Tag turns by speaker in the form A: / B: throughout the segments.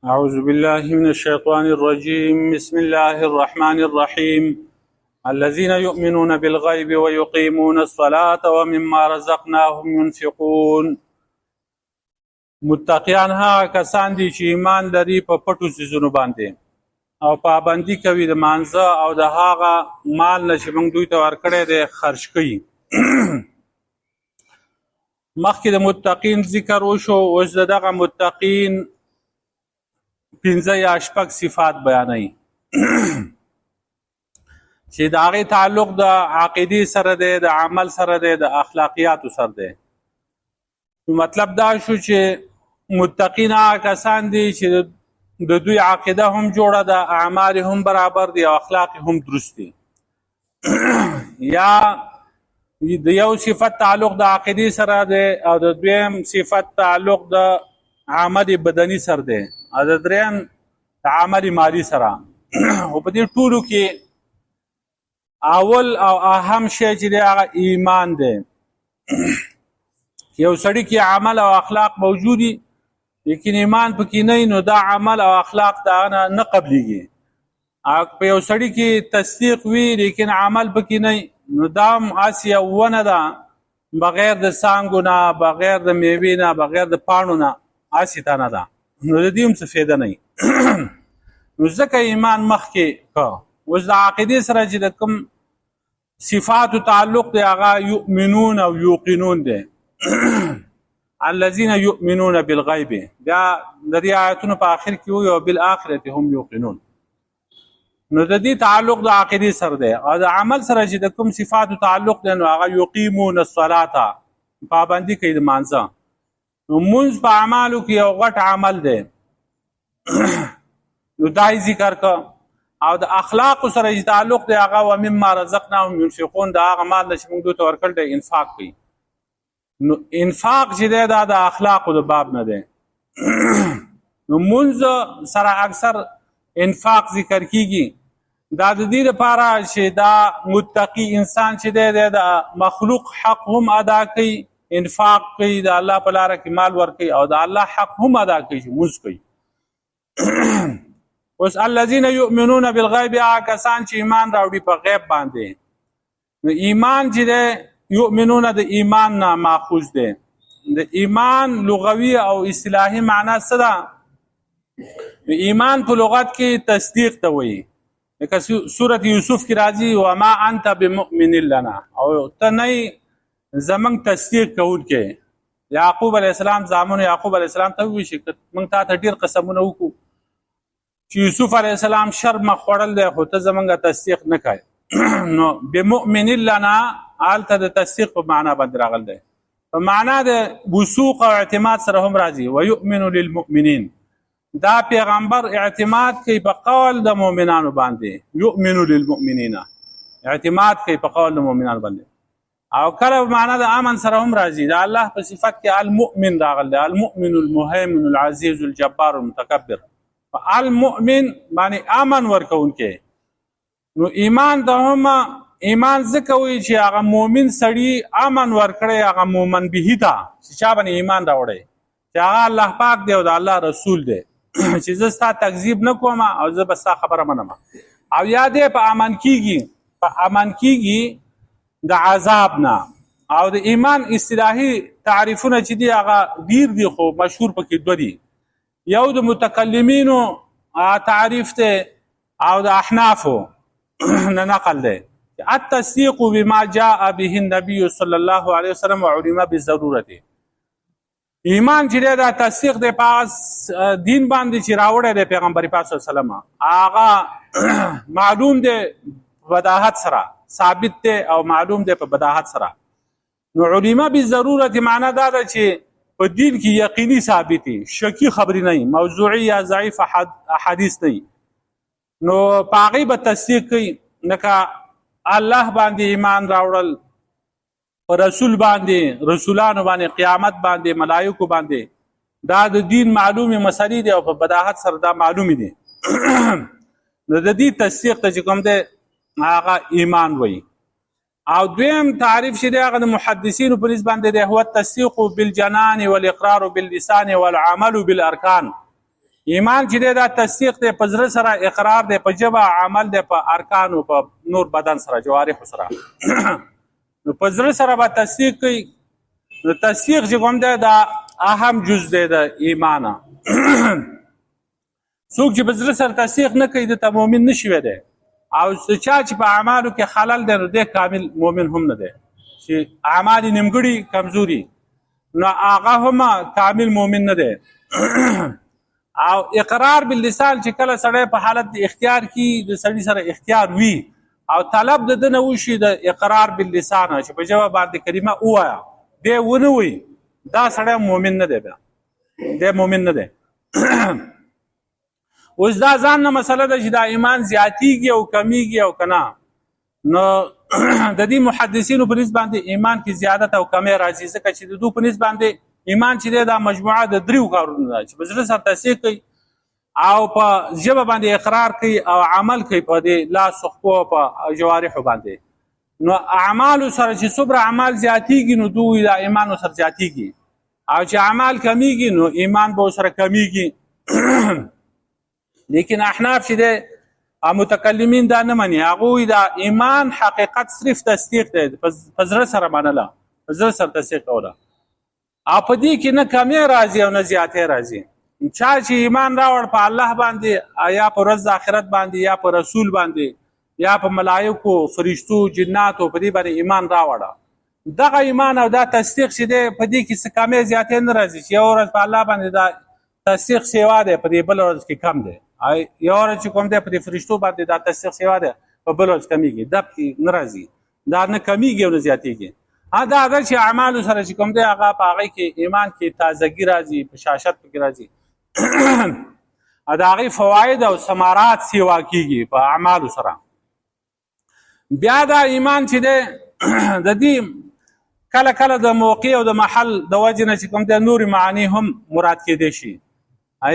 A: أعوذ بالله من الشيطان الرجيم بسم الله الرحمن الرحيم الذين يؤمنون بالغيب ويقيمون الصلاة ومما رزقناهم ينفقون. متقیان هغه کسان دي چې ایمان لري په پټو څیزونو باندې او پابندي کوي د مانځه او د هغه مال نه چې موږ دوی ته ورکړی دی خرج کوي. مخکې د متقین ذکر وشو، اوس دغه متقین 15 یا شپږ صفات بیانوي چې د هغې تعلق د عقیدې سره دی، د عمل سره دی، د اخلاقیاتو سره دی. مطلب دا شو چې متقین هغه کسان دي چې د دوی عقیده هم جوړه ده، اعمال هم برابر دي او اخلاق هم درست دي. یا د یو صفت تعلق د عقیدې سره دی او د دویم صفت تعلق د عمل بدني سره دی او د دریم د عمل مالی سره. او په دې ټولو کې اول او اهم شی چې دی هغه ایمان دی. یو سړی کې عمل او اخلاق موجودي لیکن ایمان پکې نه، نو دا عمل او اخلاق دا نه قبليږي. په یو سړی کې تصدیق وي لیکن عمل پکې نه، نو دا آسیا ونه ده، بغیر د سانګو نه، بغیر د میوې نه، بغیر د پاڼو نه آسی ته نه ده، نو د دې هم څه فایده نه. نو ځکه ایمان مخکې که اوس د عقیدې سره چې د کوم صفاتو تعلق دی هغه یؤمنون او یوقنون دی. الذين يؤمنون بالغیب، دا د دې آیتونو په آخر کې وي او بالآخرة هم یوقنون. نو د دې تعلق د عقیدې سره دی او د عمل سره چې د کوم صفاتو تعلق دی نو هغه یقیمون الصلاة، پابندي کوي د مانځه. نو مونځ په اعمالو کې یو غټ عمل دی، نو دای ذکر که. او د اخلاق سره چې تعلق دی هغه ومما رزقناهم ينفقون، د هغه مال چې موږ دوی ته ورکړل دی انفاق کوي. نو انفاق چې دی دا د اخلاقو د باب نه دی. نو مونځ سره اکثر انفاق ذکر کیږي، دا د دې لپاره چې دا متقی انسان چې دی د مخلوق حق هم ادا کوي، انفاق کوي، د الله په لاره کې مال ورکوي او د الله حق هم ادا کوي چې مونځ کوي. اوس الذين يؤمنون بالغیب، هغه کسان چې ایمان راوړي په غیب باندې. نو ایمان چې دی یؤمنون د ایمان نه ماخوذ دی. د ایمان لغوي او اصطلاحي معنا څه ده؟ ایمان په لغت کې تصدیق ته وایي، لکه سورة یوسف کې راځي وما انت بمؤمن لنا، او ته نه زمونږ تصدیق کوونکی. یعقوب علیه السلام زامنو یعقوب علیه السلام ته ووایي چې موږ تا ته ډېر قسمونه وکړو چې یوسف علیه السلام شر مخ خوړل دی خو ته زمونږ تصدیق نه کوې. نو بمؤمن لنا هلته د تصدیق په معنا باندې راغلی دی، په معنا د وثوق او اعتماد سره هم راځي. ویؤمن للمؤمنین، دا پیغمبر اعتماد کوي په قول د مؤمنانو باندې. یؤمن للمؤمنین، اعتماد کوي په قول د مؤمنانو باندې. او کله معنا د امن سره هم راځي. دا الله په صفت کې المؤمن راغلی، المؤمن المهیمن العزیز الجبار المتکبر. المؤمن معنی امن ورکوونکی. نو ایمان د هم ایمان ځکه وایي چې هغه مؤمن سړي امن ورکړی هغه مؤمن به ته چې چا باندې ایمان راوړی چې هغه الله پاک دی او د الله رسول دی، چې زه ستا تکذیب نه کوم او زه به ستا خبره منم. او یا دی په امن کېږي د عذاب نه. او د ایمان اصطلاحي تعریفونه چې دي هغه ډیر دي خو مشهور پکې دوه دي. یو د متکلمینو تعریف دی او د احنافو نه نقل دی. التصدیق بما جاء به النبي صلی الله علیه وسلم وعلم بالضرورة، ایمان چې دا تصدیق دی په دین باندې چې راوړی دی پیغمبر پاک صلی الله علیه وسلم، هغه معلوم دی بداحت سره، ثابت دی او معلوم دی په بداحت سره. نو علم بالضرورة معنا دا ده چې په دین کې یقیني ثابتي، شکی خبرې نه، موضوعي یا ضعیف احادیث نه. نو په هغې به تصدیق کوي، لکه الله باندې ایمان راوړل، په رسول باندې، رسولانو باندې، قیامت باندې، ملائکو باندې. دا د دین معلومې مسلې دي او په بداحت سره دا معلومې دي. نو د دې تصدیق ته چې کوم دی هغه ایمان وایي. او دویم تعریف چې دی هغه د محدثینو په نسبت باندې دی هو التصدیق بالجنان والاقرار باللسان والعمل بالارکان. ایمان چې دی دا تصدیق دی په زړه سره، اقرار دی په ژبه، عمل دی په ارکانو، په نور بدن سره، جوارحو سره. نو په زړه سره به تصدیق کوي. نو تصدیق چې کوم دی دا اهم جز دی د ایمانه. څوک چې په زړه سره تصدیق نه کوي دته مؤمن نه شوی دی. او چا چې په اعمالو کې خلل دی نو دی کامل مؤمن هم نه دی. چې اعمال یې نیمګړي کمزوري نو هغه هم کامل مؤمن نه دی. او اقرار باللسان چې کله سړی په حالت د اختیار کې د سړي سره اختیار وي او طلب د ده نه وشي د اقرار باللسان چې په ژبه باندې کلمه ووایه دی ونه وي دا سړی مؤمن نه دی. دی مؤمن نه دی. اوس دا ځان نه مسله ده چې دا ایمان زیاتیږي او کمیږي او که نه. نو د دې محدثینو په نسبت باندې ایمان کې زیادت او کمی راځي ځکه چې د دوی په نسبت باندې ایمان چې دی دا مجموعه د دریو کارونو ده چې په زړه سره تصدیق کوي او په ژبه باندې اقرار کوي او عمل کوي په دې لاس خپو په جوارحو باندې. نو اعمالو سره چې څومره اعمال زیاتیږي نو دوی دا ایمان سره زیاتیږي او چې اعمال کمیږي نو ایمان به سره کمیږي. لیکن احناف چې دی متکلمین دا نه مني. هغوی دا ایمان حقیقت صرف تصدیق دی په زړه سره منله، په زړه سره تصدیق کوله او په دې کې نه کمی راځي او نه زیاتې راځي. چا چې ایمان راوړ په الله باندې یا په ورځ د آخرت باندې یا په رسول باندې یا په ملایکو فرشتو جناتو په دې باندې ایمان راوړه دغه ایمان او دا تصدیق چې دی په دې کې څه کمی زیاتې نه راځي چې یو ورځ په الله باندې دا تصدیق سیوا دی په دې بل ورځ کې کم دی. یو ورځ چې کوم دی په دې فرشتو باندې دا تصدیق سیوا دی په بل ورځ کمیږي. دب کې نه راځي، دا نه کمیږي او نه زیاتېږي. دا اگر چې اعمالو سره چې کوم دی هغه په هغې کې ایمان کې تازګي راځي، بشاشت پکې راځي. د هغې فواید او ثمرات سیوا کېږي په اعمالو سره. بیا دا ایمان چې دی د دې کله کله د موقع او د محل د وجې نه چې کوم دی نورې معانی هم مراد کېدی شي.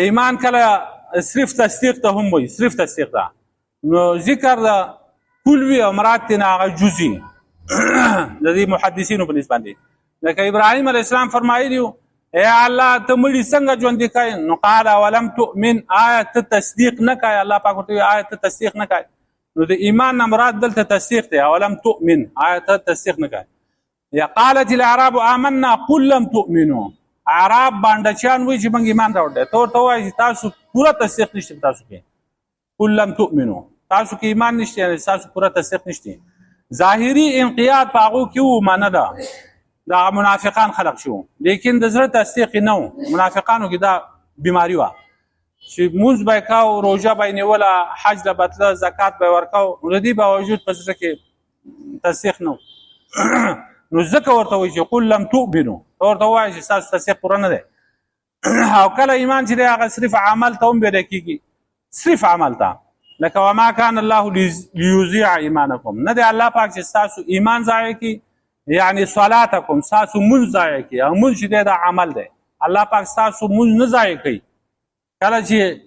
A: ایمان کله صرف تصدیق ته هم وایي، صرف تصدیق ده. نو ذکر د کل وي او مراد ترې نه هغه جزي د دې محدثینو په نسبت باندې. لکه ابراهیم علیه السلام فرمایلي وو ای الله ته مړي څنګه ژوندي کوې؟ نو قال اولم تؤمن، آیا ته تصدیق نه کوې؟ الله پاک ورته وایي آیا ته تصدیق نه کوې؟ نو د ایمان نه مراد دلته تصدیق دی. اولم تؤمن، آیا ته تصدیق نه کوې؟ یا قالت الاعراب آمنا قل لم تؤمنوا، عرب بانډچیان وایي چې موږ ایمان راوړی. ته ورته وایي چې تاسو پوره تصدیق نشته تاسو کې. قل لم تؤمنوا، تاسو کې ایمان نشته، یعنی تاسو پوره تصدیق نشته. ظاهري انقیاد په هغو کې وو معنه ده دا منافقان خلق شو، لیکن د زړه تصدیق نه و. منافقانو کې دا بیماری وه چې مونځ به یې کوو، روژه به یې نیوله، حج له بتله، زکات به یې ورکوو، نو د دې باوجود په زړه کې تصدیق نه و. نو ځکه ورته وایي چې قل لم تؤمنو، ته ورته ووایي چې ستاسو تصدیق پوره نه دی. او کله ایمان چې دی هغه صرف عمل ته هم ویلی کېږي، صرف عمل ته. لکه وما کان الله لیضیع ایمانکم، نه دی الله پاک چې ستاسو ایمان ضایع کړي، یعنی صلاتکم، ستاسو مونځ ضایع کړي. او مونځ چې دی دا عمل دی، الله پاک ستاسو مونځ نه ضایع کوي. کله چې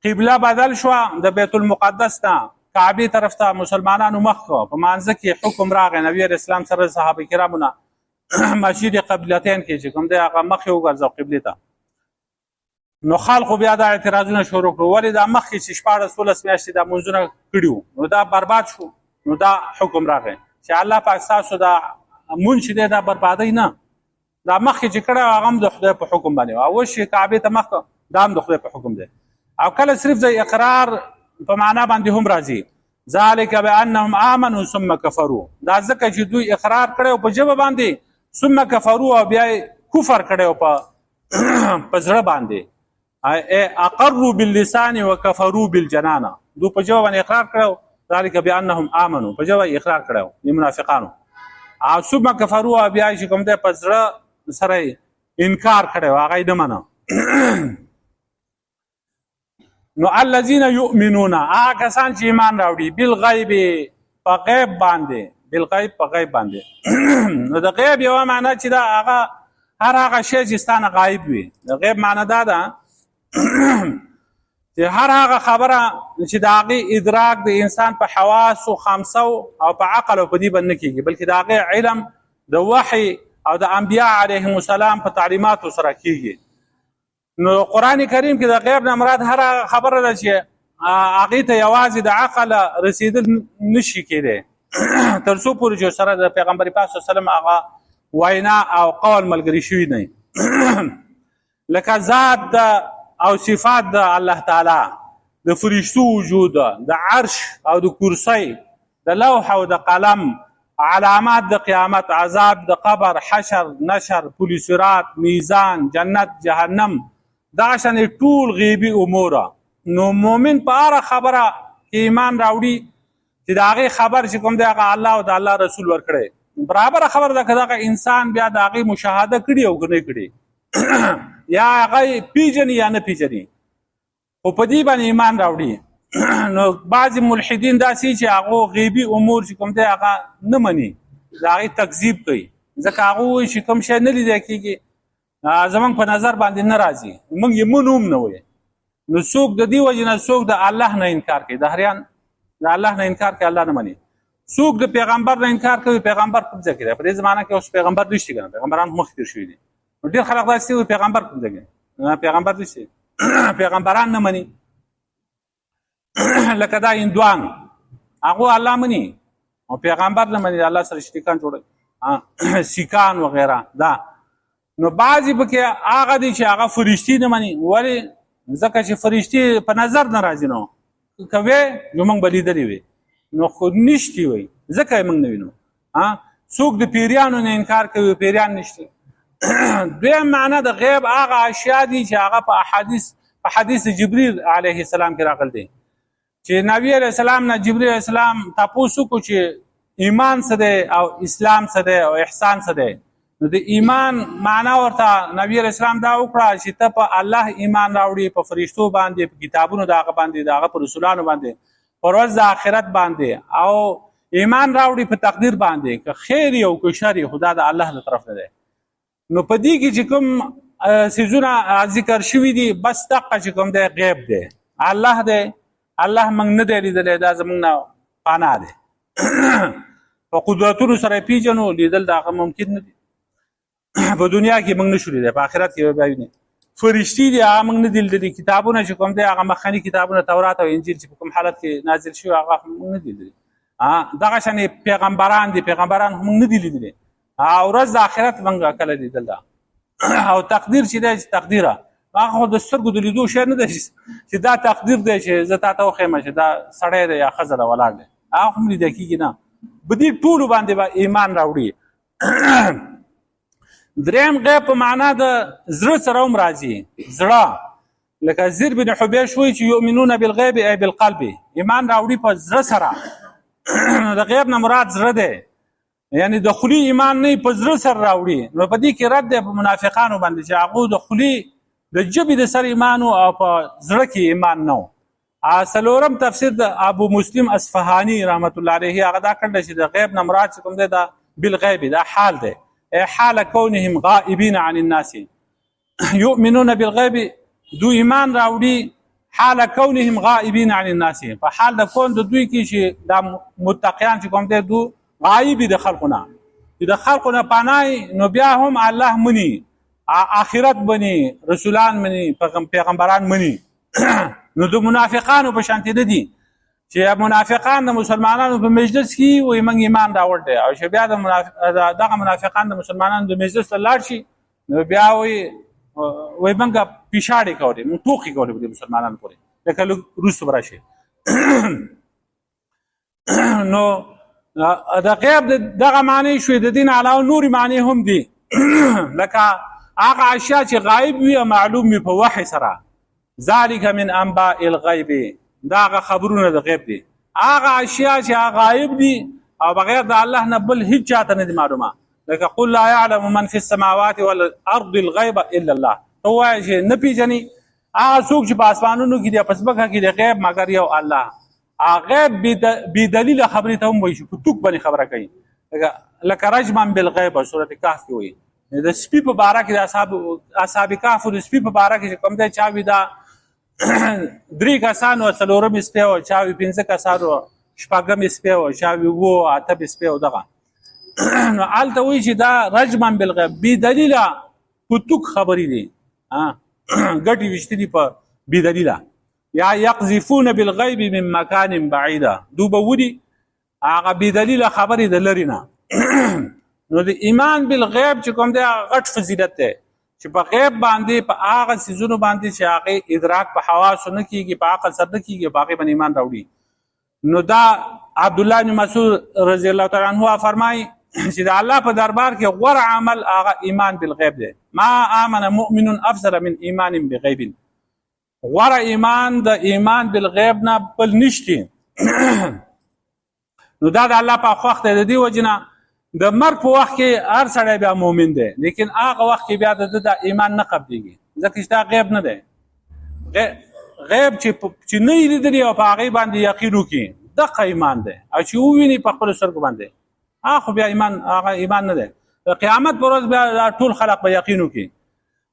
A: قبله بدل شوه د بیت المقدس نه کعبې طرف ته مسلمانانو مخ کړه، په مانځه کې حکم راغی نبي علیه السلام سره صحابه کرامو نه مسجد قبلتین کې چې کوم دی هغه مخ یې وګرځو قبلې ته. نو خلقو بیا دا اعتراضونه شروع کړو ولې دا مخکې چې 14 میاشتې دا منځونه کړي وو نو دا برباد شو. نو دا حکم راغی چې الله پاک ستاسو دا مونځ چې دی دا بربادوي نه، دا مخکې چې کړی هغه هم د خدای په حکم باندې او اوس چې کعبې ته مخ دا هم د خدای په حکم دی. او کله صرف د اقرار په معنا باندې هم راځي. ذلک بانهم آمنوا ثم كفروا، دا ځکه چې دوی اقرار کړی په ژبه باندې ثم كفروا او بیا کفر کړی په زړه باندې. اقروا باللسان وكفروا بالجنان، دو په ژبه باندې اقرار کړو. ذلک بانهم آمنوا، په ژبه اقرار کړو د منافقانو. او ثم كفروا بیا چې کوم دی په زړه سره انکار کړو، هغه نه منه. نو الذين يؤمنون، هغه کسان چې ایمان راوړي بالغیب، په غیب باندې، بالغیب په غیب باندې. نو د غیب یو معنی چې دا هغه هر هغه شی چې ستانه غایب وي. د غیب معنی دا ده چې هر هغه خبره چې د هغې ادراک د انسان په حواسو خمسو او په عقل او په دې باندې نه کېږي، بلکې د هغې علم د وحی او د انبیا علیهم السلام په تعلیماتو سره کېږي. نو قرآن کریم کې د غیب نه مراد هر خبره ده چې هغې ته یوازې د عقل رسېدل نشي کېدی تر څو پورې چې سره د پیغمبر پاک صلی الله علیه وسلم هغه وینا او قول ملګري شوي نه لکه ذات او صفات د الله تعالی د فرشتو وجود د عرش او د کرسی د لوح او د قلم علامات د قیامت عذاب د قبر حشر نشر پل صراط میزان جنت جهنم دغه شان ټول غیبي امور نو مؤمن په هره خبره ایمان راوړي چې د هغې خبر چې کوم دی هغه الله او د الله رسول ورکړی برابره خبر ده که دغه انسان بیا د هغې مشاهده کړي او که نه کړي یا هغه پیژني یا نه پیژني خو په دې باندې ایمان راوړي نو بعضې ملحدین داسې چې هغو غیبي امور چې کوم دی هغه نه مني د هغې تکذیب کوي ځکه هغه وایي چې کوم شی نه لیدی کېږي زموږ په نظر باندې نه راځي موږ یې منو هم نه وایي نو څوک د دې وجې نه څوک د الله نه انکار کوي د هریان د الله نه انکار کوي الله نه مني څوک د پیغمبر نه انکار کوي پیغمبر کوم ځای کې دی په دې زمانه کې اوس پیغمبر نشته که نه پیغمبران مخکې تېر شوي دي نو ډېر خلک داسې وایي پیغمبر کوم ځای کې پیغمبر نشته پیغمبران نه مني لکه دا هندوان هغه الله مني او پیغمبر نه مني الله سره شریکان جوړوي سیکان وغیره دا نو بعضې پکې هغه دي چې هغه فرشتي نه مني ولې ځکه چې فرشتي په نظر نه راځي نو که وې نو موږ به لیدلې وي نو خو نشتي وایي ځکه یې موږ نه وینو څوک د پیریانو نه انکار کوي پیریان نشته دویم معنا د غیب هغه اشیا دي چې هغه په حدیث جبریل علیه السلام کې راغلی دی چې نبی علیه السلام نه جبریل علیه السلام تپوس وکړو چې ایمان څه دی او اسلام څه دی او احسان څه دی نو د ایمان معنا ورته نبی علیه السلام دا وکړه چې ته په الله ایمان راوړي په فرشتو باندې په کتابونو د هغه باندې د هغه په رسولانو باندې په ورځ د آخرت باندې او ایمان راوړي په تقدیر باندې که خیر او که شر خدا د الله له طرف نه دی نو په دې کې چې کوم څیزونه ذکر شوي دي بس دقه چې کوم دی غیب دی الله دی الله موږ نه دی لیدلی دا زموږ نه پناه دی په قدرتونو سره یې پیژنو لیدل د هغه ممکن نه دي په دنیا کې موږ نشو لیدلی په آخرت کې به ویني فرشتي دي هغه موږ نه دي لیدلي کتابونه چې کوم دی هغه مخکني کتابونه تورات او انجیل چې په کوم حالت کې نازل شوي هغه موږ نه دي لیدلي دغه شان پیغمبران دي پیغمبران موږ نه دي لیدلي او ورځ د آخرت موږ کله لیدل ده او تقدیر چې دی چې تقدیره هغه خو د سترګو د لیدو شی نه دی چې دا تقدیر دی چې زه تا ته وښیم چې دا سړی دی یا ښځه ده ولاړ دی هغه هم لیده کېږي نه په دې ټولو باندې به ایمان راوړي دریم غیب په معنا د زړه سره هم راځي زړه لکه زیر بن حبیش وایي چې یؤمنون بالغیب ای بالقلب ایمان راوړي په زړه سره د غیب نه مراد زړه دی یعنی د خولي ایمان نه په زړه سره راوړي نو په دې کې رد دی په منافقانو باندې چې هغو د خولي د ژبې د سر ایمان او په زړه کې ایمان نه و څلورم تفسیر د ابو مسلم اصفهاني رحمت الله علیه هغه دا کړی چې د غیب نه مراد چې کوم دی دا بالغیب دا حال دی حال كونهم غائبين عن الناس يؤمنون بالغيب دو ایمان راوړي حال كونهم غائبين عن الناس په حال د کون د دوی کې چې د متقیان چې کوم دي دو غایب د خلقونه چې د خلقونه پناه نو بیا هم الله مني آخرت مني رسولان مني پیغمبران مني نو د منافقانو په شانتي نه دي چې منافقان د مسلمانانو په مجلس کې وایي موږ ایمان راوړ دی او چې بیا دغه منافقان د مسلمانانو د مجلس ته لاړ شي نو بیا وایي موږ پیشاړې کولې موږ ټوکې کولې د مسلمانانو پورې لکه لږ وروسته به راشي نو د غیب دغه معنی شوې د دین علاوه نورې معنی هم دي لکه هغه اشیا چې غایب وي او معلوم وي په وحي سره ذلک من انباء الغیب دا هغه خبرونه د غیب دي هغه اشیا چې غایب دي او بغیر د الله نه بل هیڅ چاته نه دي معلومه لکه قل لا يعلم من في السماوات والارض الغیب الا الله تو وایي چې نه پیژني هغه څوک چې په اسمانونو کې دي په ځمکه کې د غیب مګر یو الله غیب بی دلیل خبرې ته هم وایي چې په توک باندې خبره کوي لکه رجما بالغیب سورة کهف کې وایي د سپي په باره کې د اصحاب کهف د سپي په باره کې چې کوم دی چا وي دا 3 کسانو څلورم سپی و چا وي 5 کسانو شپږم سپی و چا وي 8 سپی و دغه نو هلته وایي چې دا رجما بالغیب بی دلیله په توک خبرې دي ګټي وشتي په بيدلیله. یا يقذفون بالغیب من مکان بعیده، دو به ودي هغه بيدلیله خبرې د لري نه. نو د ایمان بالغیب چې کوم دی غټ فضیلت دی چې په غیب باندې په هغه سيزونو باندې چې هغه ادراک په حواس نه کیږي، په عقل سره نه کیږي، په هغه باندې ایمان راوړي. نو دا عبد الله بن مسعود رضی الله تعالی عنہ فرمایي چې د الله په دربار کې غوره عمل هغه ایمان بالغیب دی. ما آمن مؤمن افضل من ایمان بغیب، غوره ایمان د ایمان بالغیب نه بل نشته. نو دا د الله په خوښ دی. د دې وجنه د مرګ په وخت کې هر سړی بیا مؤمن دی، لیکن هغه وخت کې بیا د ایمان نه قبلېږي، ځکه چې دا غیب نه دی. غیب چې نه یې لیدلی او په هغې باندې یقین وکړي دغه ایمان دی، او چې وویني په خپلو سترګو باندې هغه خو بیا هغه ایمان نه دی. د قیامت په ورځ بیا ټول خلق به یقین وکړي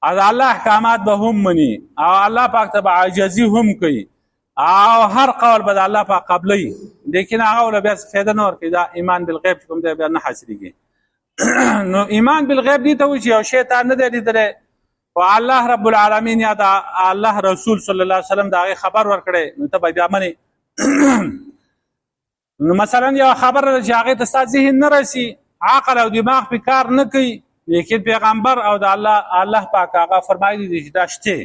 A: او د الله احکامات به هم مني او الله پاک ته به عاجزي هم کوي او هر قول به د الله پاک قبلوي، لیکن هغه ول بیا فایده نه ورکوي. دا ایمان بالغیب چې کوم دی بیا نه حاصلېږي. نو ایمان بالغیب دې ته وایي چې یو شی تا نه دی لیدلی او الله رب العالمین یا د الله رسول صلی الله علیه وسلم د هغې خبر ورکړی، نو ته به بیا منې. نو مثلا یو خبره ده چې هغې ته ستا ذهن نه رسي، عقل او دماغ پې کار نه کوي، لیکن پیغمبر او د الله پاک هغه فرمایلی دی چې دا شته.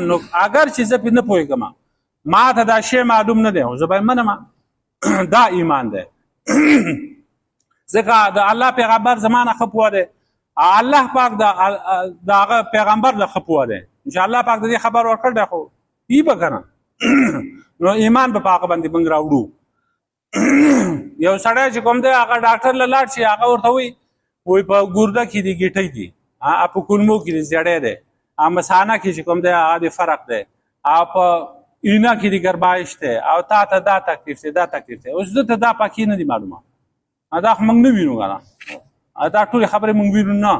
A: نو اگر چې زه پې نه پوهېږم، ما ته دا شی معلوم نه دی، خو زه به یې منم، دا ایمان دی. ځکه د الله پیغمبر زما نه ښه پوه دی، الله پاک د هغه پیغمبر د ښه پوه دی، چې الله پاک د دې خبر ورکړ دی، خو یي به که نه. نو ایمان به په هغه باندې موږ راوړو. یو سړی چې کوم دی هغه ډاکټر له لاړ شي، هغه ورته وایي په ګرده کې دي ګیټۍ دي، په کولمو کې دي زیړی دی، مثانه کې چې کوم دی هغه د فرق دی، او په اینه کې دي ګربایش دی، او تا ته دا تکلیف دی دا تکلیف دی. اوس ده ته دا پاکي نه دي معلومه، دا خو موږ نه وینو که نه، دا ټولې خبرې موږ وینو نه.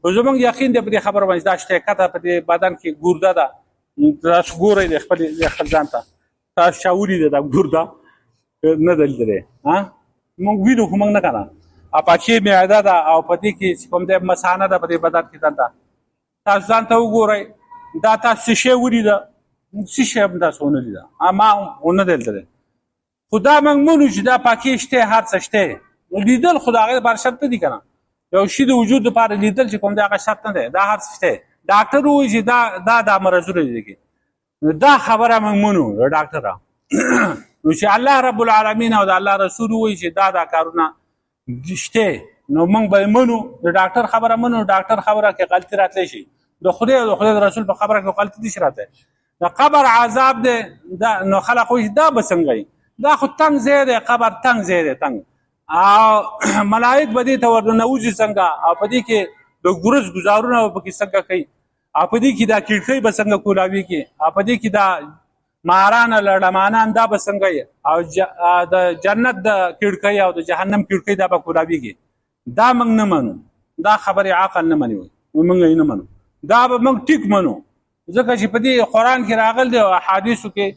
A: خو زموږ یقین دی په دې خبره باندې دا شته کته په دې بدن کې ګرده ده. تاسو ګورئ د خپل ځان ته، تاسو چا ولیده دا ګرده نه ده لیدلی؟ موږ وینو خو موږ نه که نه. پاکي معده ده او په دې کې چې کوم دی مثانه ده په دې بدن کې دلته. تاسو ځان ته وګورئ، دا تاسو څه شی ولیده؟ څه شی هم تاسو ونه لیده، ما ونه دی لیدلی. خو دا موږ منو چې دا پاکي شته، هر څه شته. لیدل خو د هغې لپاره شرط نه دي که نه. یو شي د وجود لپاره لیدل چې کوم دی هغه شرط نه دی، دا هر څه شته. ډاکټر وایي چې دا مرضونه دي، دا خبره موږ منو د ډاکټره. نو چې الله رب العالمین او د الله رسول وایي چې دا کارونه شته، نو موږ به منو، د ډاکټر خبره منو. ډاکټر خبره کې غلطي راتلی شي، د خدای او د خدای رسول په خبره کې غلطي نشي راتلی. د قبر عذاب دی، نو خلک وایي دا به څنګه؟ دا خو تنګ ځای دی، قبر تنګ ځای دی، تنګ، او ملائک به دې ته ورننوځي څنګه، او په دې کې د ګورز ګزارونه به پکې څنګه کوي، او په دې کې دا کړکۍ به څنګه کولاویږي، او په دې کې دا ماران لړمانان دا به څنګه وي، او د جنت د کړکۍ او د جهنم کړکۍ دا به کولاویږي. دا موږ نه منو، دا خبرې عقل نه مني، موږ یې نه منو. دا به موږ ټیک منو، ځکه چې په دې قرآن کې راغلی دی او احادیثو کې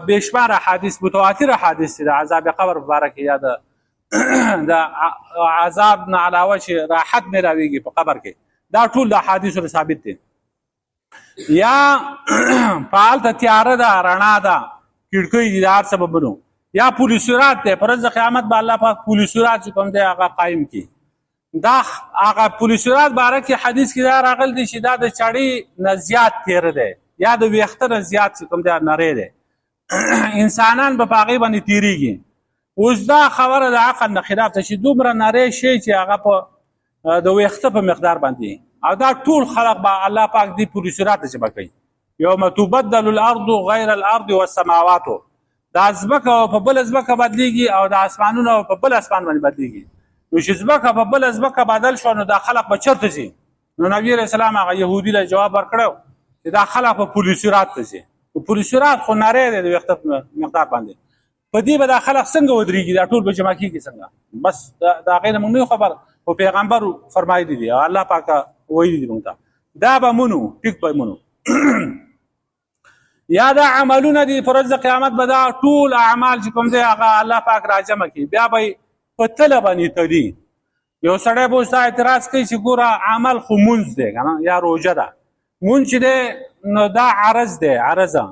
A: بېشمار احادیث، متواتر احادیث دي د عذاب قبر په باره کې، یا د عذاب نه علاوه چې راحت میلاویږي په قبر کې، دا ټول د احادیثو سره ثابت دي. یا په هلته تیاره ده، رڼا ده، کړکۍ دي، د هر سببونو. یا پل صراط دی، په ورځ د قیامت به الله پاک پل صراط چې کوم دی هغه قایم کړي. دا هغه پل صراط باره کې حدیث کې دا راغلی دی چې دا د چړې نه زیات تیره دی، یا د ویښته نه زیات چې کوم دی نری دی. انسانان به په هغې باندې تیریږي. اوس دا خبره د عقل نه خلاف ده چې دومره نری شی چې هغه په د ویښته په مقدار باندې، او دا ټول خلق به الله پاک دې پل صراط ته جمع کوي. یوم تبدل الارض غیر الارض والسماوات، دا ځمکه په بله ځمکه بدلیږي او د اسمانونه په بل اسمان باندې بدلیږي. نو چې ځمکه په بله ځمکه بدل شوه، نو دا خلق به چېرته ځي؟ نو نبي علیه السلام هغه یهودي له جواب ورکړی چې دا خلق په پل صراط ته ځي. پل صراط خو نری دی د ویښته په مقدار باندې، په دې به دا خلق څنګه ودرېږي؟ دا ټول به جمع کېږي څنګه؟ بس د هغې نه موږ نه یو خبر، خو پیغمبر فرمایلی دي او الله پاک ویلي دي موږ ته، دا به منو، ټیک به منو. یا دا عملونه دي، په ورځ د قیامت به دا ټول اعمال چې کوم دی هغه الله پاک راجمع کړي، بیا به په تله باندې تلي. یو سړی به ورته اعتراض کوي چې ګوره عمل خو مونځ دی که نه، یا روژه ده، مونږ چې دی نو دا عرض دی، عرضه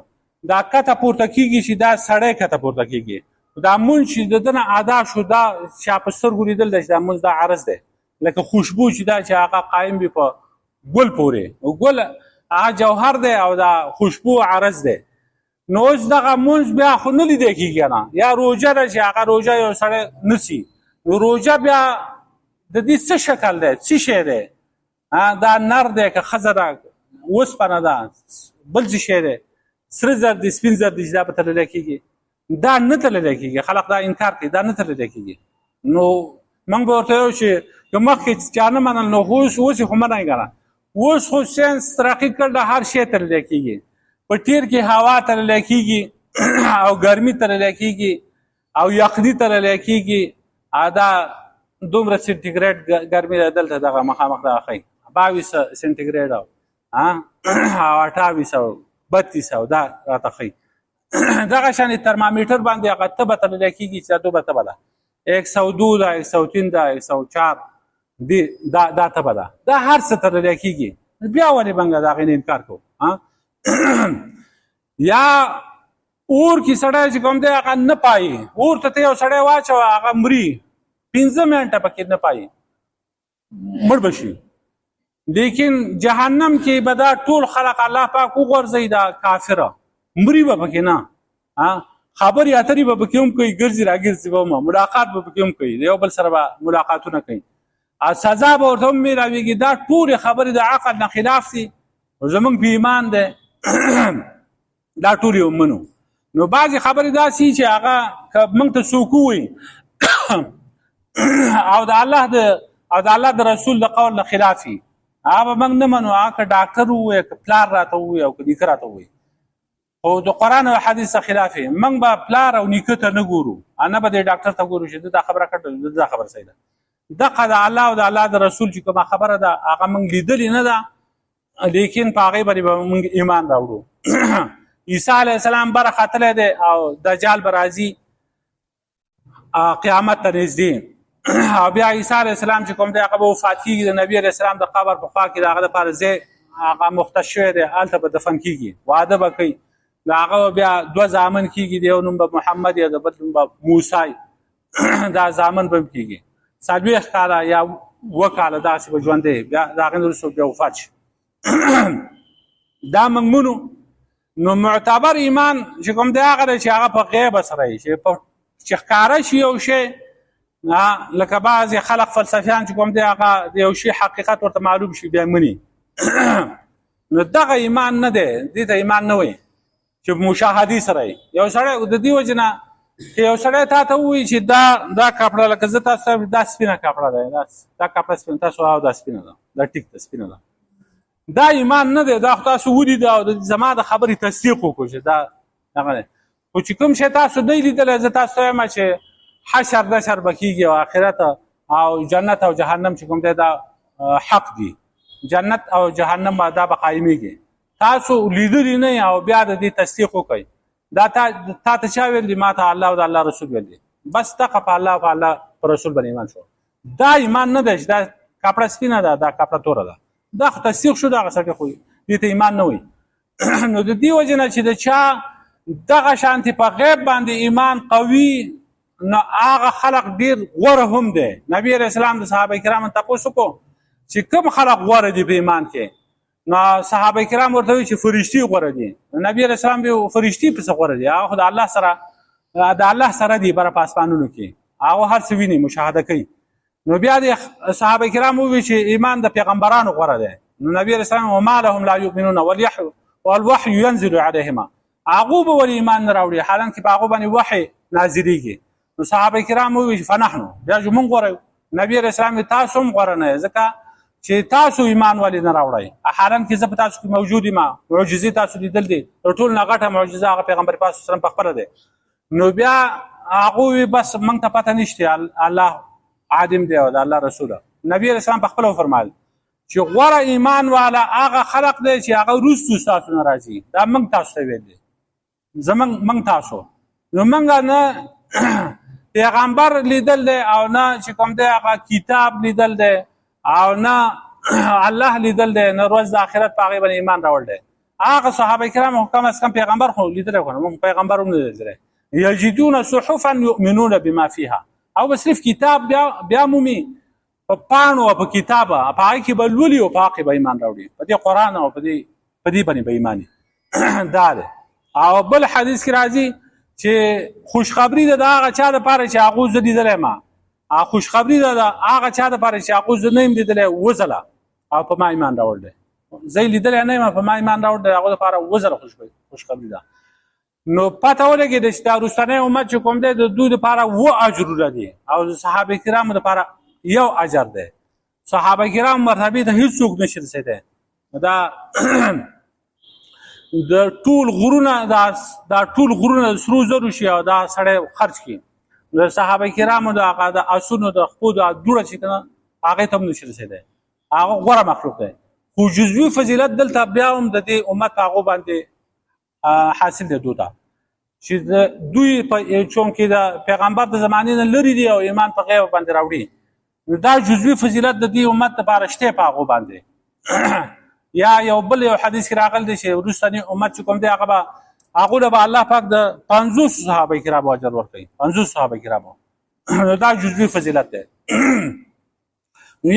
A: دا کته پورته کېږي چې دا سړی کته پورته کېږي. دا مونږ چې د ده نه ادا شو دا چا په سترګو لیدل دی چې دا مونځ دا عرض دی. لکه خوشبو چې دا چې هغه قایم وي په ګل پورې، ګل هغه جوهر دی او دا خوشبو عرض دی. نو اوس دغه مونځ بیا خو نه لیدی کېږي نه، یا روژه ده چې هغه روژه یو سړی نیسي، نو روژه بیا د دې څه شکل دی، څه شی دی؟ دا نر دی که ښځه ده، اوسپنه ده، بل څه شی دی؟ سره زر دی، سپین زر دی چې دا به تللی کېږي؟ دا نه تللی کېږي. خلک دا انکار کوي، دا نه تللی کېږي. نو موږ به ورته وایو چې که مخکې چا نه منل نو اوس یې خو منئ که نه. اوس خو ساینس ترقي کړ، هر شی تللی کېږي. په ټیر کې هوا تللی کېږي او ګرمي تللی کېږي او یخني تللی کېږي. دا دومره سنټیګریډ ګرمي ده دلته دغه مخامخ دغه ښیي 2200 سنټیګریډ او 2800 3200 دا راته ښیي. دغه شانې ترمامیټر باندې هغه تبه تللی کېږي چې دا دومره تبه ده، 102 ده، 103 ده، 104 دا تبه ده. دا هر څه تللی کېږي. بیا ولې موږ د هغې نه انکار کوو؟ یا اور کې سړی چې کوم دی هغه نه پایي، اور ته ته یو سړی واچوه هغه مري، 15 منټه پکې نه پایي، مړ به شي. لیکن جهنم کې به دا ټول خلق الله پاک وغورځوي، دا کافره مري به پکې نه، خبرې اترې به پکې هم کوي، ګرځي راګرځي به هم، ملاقات به پکې هم کوي، یو بل سره به ملاقاتونه کوي، سزا به ورته هم میلاویږي. دا ټولې خبرې د عقل نه خلاف دي، زمونږ په ایمان دی دا ټول یې ومنو. نو بعضې خبرې داسې چې هغه که موږ ته څوک ووایي او د الله د رسول د قول نه خلاف وي، هغه به موږ نه منو. هغه که ډاکټر ووایي، که پلار راته ووایي او که نیکه راته ووایي، خو د قرآن او حدیث څخه خلاف وي، موږ به پلار او نیکه ته نه ګورو، نه به دې ډاکټر ته ګورو چې دا خبره کړې، دا خبره صحیح ده. دغه د الله او د الله د رسول چې کومه خبره ده هغه موږ لیدلې نه ده، لیکن په هغې باندې به موږ ایمان راوړو. عیسی علیه السلام بره ختلی دی او دجال به راځي قیامت ته نږدې، او بیا عیسی علیه السلام چې کوم دی هغه به وفات کېږي، د نبي علیه السلام د قبر په خوا کې د هغه دپاره ځای هغه مختص شوی دی، هلته به دفن کېږي، واده به کوي. د هغه بیا 2 زامن کېږي، د یو نوم به محمد یا د بل نوم به موسی، دا زامن به هم کېږي. 40 کاله یا 2 کاله داسې به ژوندی، بیا د هغې نه وروسته بیا وفات شي. دا موږ منو. نو معتبر ایمان چې کوم دی هغه دی چې هغه په غیبه سره وي، چې ښکاره شي یو شی، لکه بعضې خلق فلسفیان چې کوم دی هغه د یو شي حقیقت ورته معلوم شي بیا مني. نو دغه ایمان نه دی، دې ته ایمان نه وایي چې مشاهدې سره وي. یو سړی د دې وجې نه چې یو سړی تا ته ووایي چې دا کپړه، لکه زه تاسو ته دا سپینه کپړه ده، دا کپړه سپینه، تاسو او دا سپینه ده، دا ټیک ده، سپینه ده، دا ایمان نه دی. دا خو تاسو ولید او زما د خبرې تصدیق وکړو چې دا دغه دی. خو چې کوم شی تاسو نه لیدلی، زه تاسو ته وایم چې حشر نشر به کېږي او آخرت او جنت او جهنم چې کوم دی دا حق دي، جنت او جهنم به دا به قایمېږي. تاسو لیدلی نه او بیا د دې تصدیق وکړئ. دا تا ته چا ویل دي؟ ما ته الله او د الله رسول ویل دي. بس دغه په الله او په الله په رسول باندې ایمان شو. دا ایمان نه دی چې دا کپړه سپینه ده، دا کپړه توره ده، دا خو تصدیق شو، دغه سړی خو دې ته ایمان نه وایي. نو د دې وجې نه چې د چا دغه شانتې په غیب باندې ایمان قوي، نو هغه خلق ډېر غوره هم دی. نبي علیه السلام د صحابه کرامو تپوس وکړو چې کوم خلق غوره دي په ایمان کې، نو صحابه کرام ورته وایي چې فرشتي غوره دي. نبي علیه السلام بیا فرشتي پسې غوره دي، هغه خو د الله سره دي بره په اسمانونو کې، هغه هر څه ویني، مشاهده کوي. نو بیا د صحابه کرام ووایي چې ایمان د پیغمبرانو غوره دی. نو نبي علیه السلام وما لهم لا یؤمنون والوحی ینزل علیهما، هغو به ولې ایمان نه راوړي حالانکې په هغو باندې وحی نازلېږي. نو صحابه کرام ووایي چې فنحنو، بیا چې موږ غوره یو. نبي علیه السلام تاسو هم غوره نه یې، ځکه چې تاسو ایمان ولې نه راوړئ، حالانکې زه په تاسو کې موجود یم، معجزې تاسو لیدل دي، تر ټولو نه غټه معجزه هغه پیغمبر پاک صلی الله علیه وسلم پخپله دی. نو بیا هغوی بس موږ ته پته نشته، الله عادم دی او د الله رسوله. نبی علیه السلام پخپله وفرمایل چې غوره ایمان والا هغه خلق دی چې هغه وروستو ستاسو نه راځي. دا موږ تاسو ته ویل دي، موږ تاسو. نو موږ نه پیغمبر لیدل دی او نه چې کوم دی هغه کتاب لیدل دی او نه الله لیدل دی، نو ورځ د آخرت په هغې باندې ایمان راوړل دی. هغه صحابه کرام کم از کم پیغمبر خو لیدلی که نه، موږ پیغمبر هم نه لیدلی. یجدون صحفا یؤمنون بما فیها، او به صرف کتاب بیا مومي په پاڼو او په کتابه، په هغې کې به لولي او په هغې به ایمان راوړي، په دې قرآن او په دې باندې به ایمان دا دی. او بل حدیث کې راځي چې خوشخبري ده د هغه چا دپاره چې هغو زه لیدلی یم، خوشخبري ده د هغه چا دپاره چې هغو زه نه یم لیدلی اووه ځله او په ما ایمان راوړ دی. زه یې لیدلی نه یم، په ما ایمان راوړ دی، هغو دپاره اووه ځله خوشخبري ده. نو پته ولګېده چې دا وروستنی امت چې کوم دی د دوی دپاره اووه اجرونه دي او د صحابه کرامو دپاره یو اجر دی. صحابه کرام مرتبې ته هېڅوک نشي رسېدی. دا د ټول غرونه دا ټول غرونه د سرو زرو شي او دا سړی خرج کړي، د صحابه کرامو د اسونو د خپو د دوړه چې که نه هغې ته هم نشي رسېدی. هغه غوره مخلوق دی، خو جزوي فضیلت دلته بیا هم د دې امت په هغو باندې حاصل دی دوی ته چې دوی چونکې د پیغمبر د زمانې نه لرې دي او ایمان په غیب باندې راوړي، نو دا جزوي فضیلت د دې امت دپاره شته په هغو باندې. یا یو بل یو حدیث کې راغلی دی چې وروستنی امت چې کوم دی هغو له به الله پاک د 50 صحابه کرامو اجر ورکوي، 50 صحابه کرامو. دا جزوي فضیلت دی.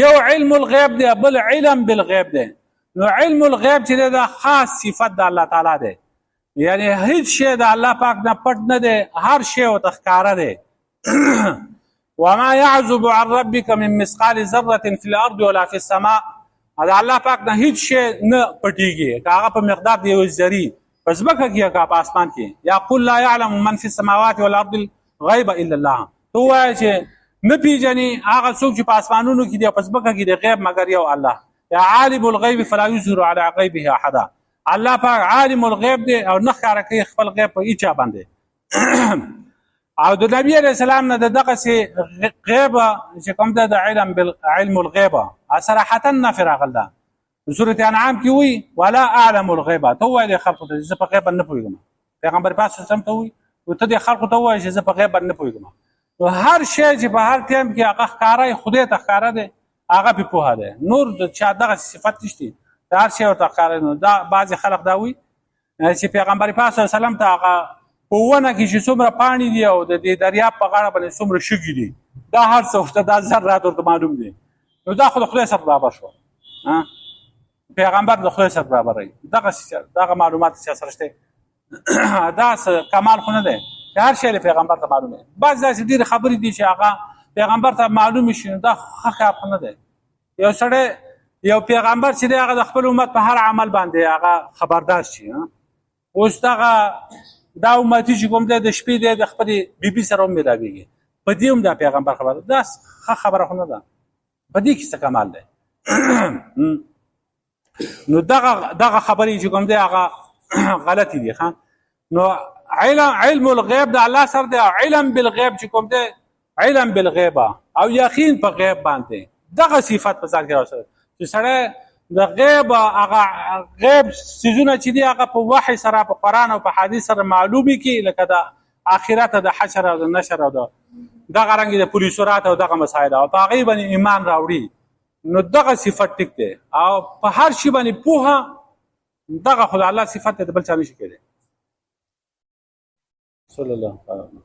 A: یو علم الغیب دی، بل علم بالغیب دی. نو علم الغیب چې دی دا خاص صفت د الله تعالی دی، یعنی هیڅ شی د الله پاک نه پټ نه دی، هر شی ورته ښکاره دی. وما يعزب عن ربك من مثقال ذره في الارض ولا في السماء، د الله پاک نه هیڅ شی نه پټېږي، که هغه په مقدار د یو ذرې په ځمکه کې که په اسمان کې. یقول لا يعلم من في السماوات والارض الغیب الا الله، ته ووایه چې نه پیژني هغه څوک چې په اسمانونو کې دی او په ځمکه کې دی غیب مګر یو الله. یا عالم الغیب فلا یظهر علی غیبه احدا، الله پاک عالم الغیب دی او نه ښکاره کوي خپل غیب په هیچا باندې. او د نبی علیه السلام نه د دغسې غیبه چې کوم دی د علم الغیبه صراحتا نفي راغلی ده. سورة انعام کې وایي ولا اعلم الغیبه، ته ووایه خلقو ته زه په غیب نه پوهېږم. پیغمبر پاک صلی الله علیه وسلم ته وایي ته دې خلقو ته ووایه چې زه په غیب نه پوهېږم. نو هر شی چې په هر ټایم کې هغه ښکاره خدای ته ښکاره دی، هغه پې پوهه دی، نور د چا دغه صفت نشته، د هر شی ورته ښکاره. نو دا بعضې خلک دا وایي چې پیغمبر پاک صلی الله علیه وسلم ته هغه په ونه کې چې څومره پاڼې دي او د دې دریاب په غاړه باندې څومره شګې دي، دا هر څه ورته دا ذرات ورته معلوم دي. نو دا خو د خدای سره برابر شو، پیغمبر د خدای سره برابروي. دغه معلومات چې سره شته دا کمال خو نه دی چې هر شی پیغمبر ته معلوم دی. بعض داسې ډېرې خبرې دي چې هغه پیغمبر ته معلوم شي، نو دا ښه کار خو نه دی. یو سړی یو پیغمبر چې دی هغه د خپل امت په هر عمل باندې هغه خبردار شي. اوس دغه دا امتي چې کوم دی د شپې دی د خپلې بیبي سره هم ملاوېږي، په دې هم دا پیغمبر خبره، دا ښه خبره خو نه ده، په دې کې څه کمال دی. نو دغه خبرې چې کوم دی هغه غلطې دي. نو علم الغیب د الله سره دی، علم بالغیب چې کوم دی علم بالغیبه او یقین په غیب باندې، دغه صفت په ځان کې راوستل چې سړی د غیب هغه غیب څیزونه چې دي هغه په وحی سره په قرآن او په حدیث سره معلومي کړي، لکه د آخرت د حشر او د نشر او دغه رنګې د پولیسورات او دغه مسایل او په هغې باندې ایمان راوړي. نو دغه صفت ټیک دی او په هر شي باندې پوهه، دغه خو د الله صفت دی، د بل چا نشي کېدی. صلی الله علیه وسلم.